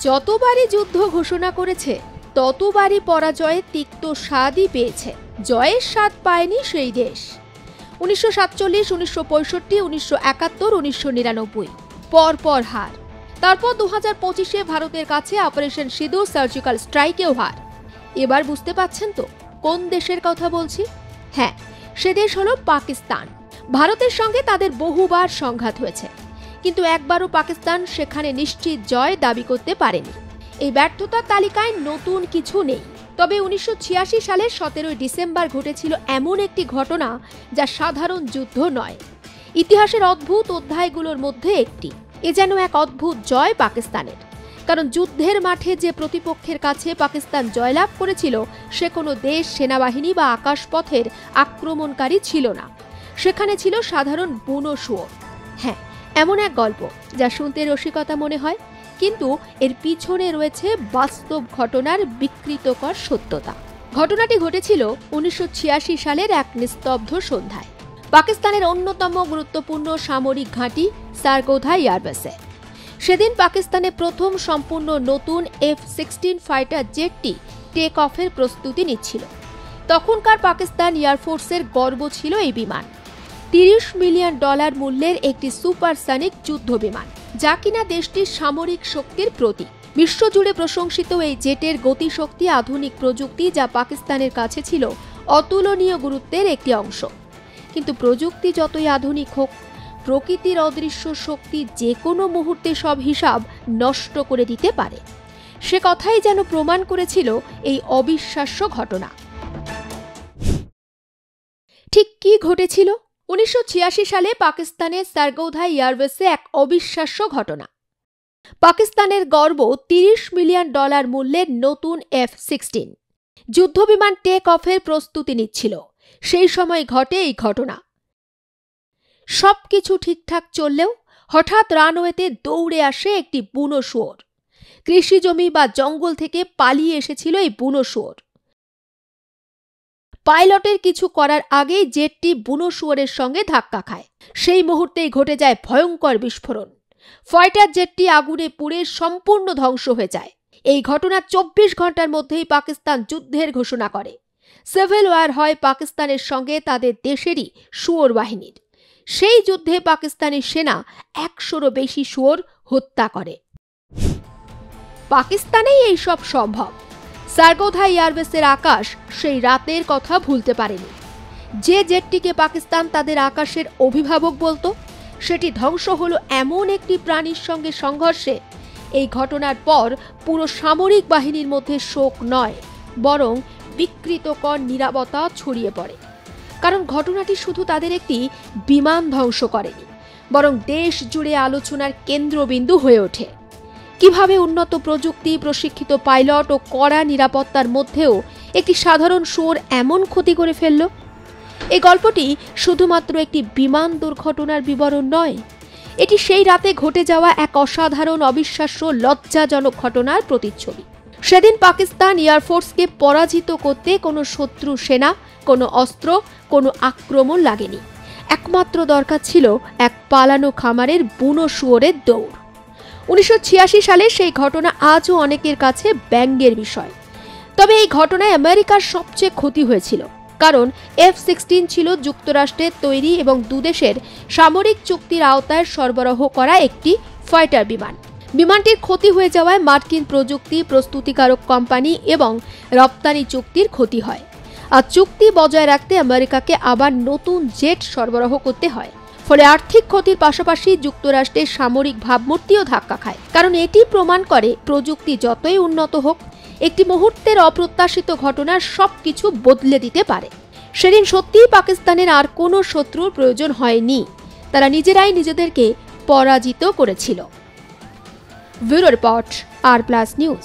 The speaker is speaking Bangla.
যতবারই যুদ্ধ ঘোষণা করেছে ততবারই পরাজয়ের তিক্ত স্বাদই পেয়েছে। জয়ের স্বাদ পায়নি সেই দেশ। 1947, 1965, 1971, 1999 পরপর হার। তারপর 2025-এ ভারতের কাছে অপারেশন সিঁদুর সার্জিক্যাল স্ট্রাইকেও হার। এবার বুঝতে পাচ্ছেন তো কোন দেশের কথা বলছি? হ্যাঁ, সে দেশ হলো পাকিস্তান। ভারতের সঙ্গে তাদের বহুবার সংঘাত হয়েছে, কিন্তু একবারও পাকিস্তান সেখানে নিশ্চিত জয় দাবি করতে পারেনি। এই ব্যর্থতার তালিকায় নতুন কিছু নেই। তবে 1986 সালের 17 ডিসেম্বর ঘটেছিল এমন একটি ঘটনা যা সাধারণ যুদ্ধ নয়, ইতিহাসের অদ্ভুত অধ্যায়গুলোর মধ্যে একটি। এ যেন এক অদ্ভুত জয় পাকিস্তানের। কারণ যুদ্ধের মাঠে যে প্রতিপক্ষের কাছে পাকিস্তান জয়লাভ করেছিল সে কোনো দেশ, সেনাবাহিনী বা আকাশপথের আক্রমণকারী ছিল না। সেখানে ছিল সাধারণ বুনো শুয়োর। হ্যাঁ, এমন এক গল্প যা শুনতে রসিকতা মনে হয়, কিন্তু এর পিছনে রয়েছে বাস্তব ঘটনার বিকৃতকর সত্যতা। ঘটনাটি ঘটেছিল 1986 সালের এক নিস্তব্ধ সন্ধ্যায় পাকিস্তানের অন্যতম গুরুত্বপূর্ণ সামরিক ঘাঁটি সারগোধা এয়ারবেসে। সেদিন পাকিস্তানে প্রথম সম্পূর্ণ নতুন F-16 ফাইটার জেটটি টেক অফের প্রস্তুতি নিচ্ছিল। তখনকার পাকিস্তান এয়ারফোর্সের গর্ব ছিল এই বিমান। $30 মিলিয়ন মূল্যের একটি সুপারসনিক যুদ্ধ বিমান, যা কিনা দেশটির সামরিক শক্তির প্রতীক। বিশ্বজুড়ে প্রশংসিত এই জেটের গতিশক্তি, আধুনিক প্রযুক্তি যা পাকিস্তানের কাছে ছিল অতুলনীয় গুরুত্বের একটি অংশ। কিন্তু প্রযুক্তি যতই আধুনিক হোক, প্রকৃতির অদৃশ্য শক্তি যে কোনো মুহূর্তে সব হিসাব নষ্ট করে দিতে পারে। সে কথাই যেন প্রমাণ করেছিল এই অবিশ্বাস্য ঘটনা। ঠিক কি ঘটেছিল? 1986 সালে পাকিস্তানের সারগোধা এয়ারবেসে এক অবিশ্বাস্য ঘটনা। পাকিস্তানের গর্ব $30 মিলিয়ন মূল্যের নতুন F-16 যুদ্ধবিমান টেক অফের প্রস্তুতি নিচ্ছিল। সেই সময় ঘটে এই ঘটনা। সবকিছু ঠিকঠাক চললেও হঠাৎ রানওয়েতে দৌড়ে আসে একটি বুনো শুয়োর। কৃষিজমি বা জঙ্গল থেকে পালিয়ে এসেছিল এই বুনো শুয়োর। পাইলটের কিছু করার আগেই জেটটি বুনো শুয়োরের সঙ্গে ধাক্কা খায়। সেই মুহূর্তেই ঘটে যায় ভয়ঙ্কর বিস্ফোরণ। ফাইটার জেটটি আগুনে পুড়ে সম্পূর্ণ ধ্বংস হয়ে যায়। এই ঘটনার 24 ঘন্টার মধ্যেই পাকিস্তান যুদ্ধের ঘোষণা করে। সিভিল ওয়ার হয় পাকিস্তানের সঙ্গে তাদের দেশেরই শুয়োর বাহিনীর। সেই যুদ্ধে পাকিস্তানি সেনা 100-রও বেশি শুয়োর হত্যা করে। পাকিস্তানেই এই সব সম্ভব। সারগোধা এয়ারবেসের আকাশ সেই রাতের কথা ভুলতে পারেনি। যে জেটটিকে পাকিস্তান তাদের আকাশের অভিভাবক বলতো, সেটি ধ্বংস হলো এমন একটি প্রাণীর সঙ্গে সংঘর্ষে। এই ঘটনার পর পুরো সামরিক বাহিনীর মধ্যে শোক নয়, বরং বিকৃতকর নীরবতা ছড়িয়ে পড়ে। কারণ ঘটনাটি শুধু তাদের একটি বিমান ধ্বংস করেনি, বরং দেশ জুড়ে আলোচনার কেন্দ্রবিন্দু হয়ে ওঠে। কিভাবে উন্নত প্রযুক্তি, প্রশিক্ষিত পাইলট ও কড়া নিরাপত্তার মধ্যেও একটি সাধারণ শুয়োর এমন ক্ষতি করে ফেলল? এই গল্পটি শুধুমাত্র একটি বিমান দুর্ঘটনার বিবরণ নয়, এটি সেই রাতে ঘটে যাওয়া এক অসাধারণ, অবিশ্বাস্য, লজ্জাজনক ঘটনার প্রতিচ্ছবি। সেদিন পাকিস্তান এয়ারফোর্সকে পরাজিত করতে কোনো শত্রু সেনা, কোনো অস্ত্র, কোনো আক্রমণ লাগেনি। একমাত্র দরকার ছিল এক পালানো খামারের বুনো শুয়োরের দৌড়। 1986 সালে সেই ঘটনা আজও অনেকের কাছে ব্যঙ্গের বিষয়। তবে এই ঘটনায় আমেরিকার সবচেয়ে ক্ষতি হয়েছিল, কারণ F-16 ছিল যুক্তরাষ্ট্রের তৈরি এবং দুদেশের সামরিক চুক্তির আওতায় সরবরাহ করা একটি ফাইটার বিমান। বিমানটির ক্ষতি হয়ে যাওয়ায় মার্কিন প্রযুক্তি প্রস্তুতিকারক কোম্পানি এবং রপ্তানি চুক্তির ক্ষতি হয়। আর চুক্তি বজায় রাখতে আমেরিকাকে আবার নতুন জেট সরবরাহ করতে হয়। ফলে আর্থিক ক্ষতির পাশাপাশি যুক্তরাষ্ট্রের সামরিক ভাবমূর্তিও ধাক্কা খায়। কারণ এটি প্রমাণ করে প্রযুক্তি যতই উন্নত হোক, একটি মুহূর্তের অপ্রত্যাশিত ঘটনা সবকিছু বদলে দিতে পারে। সেদিন সত্যিই পাকিস্তানের আর কোনো শত্রুর প্রয়োজন হয়নি, তারা নিজেরাই নিজেদেরকে পরাজিত করেছিল। Bureau report, R+ news.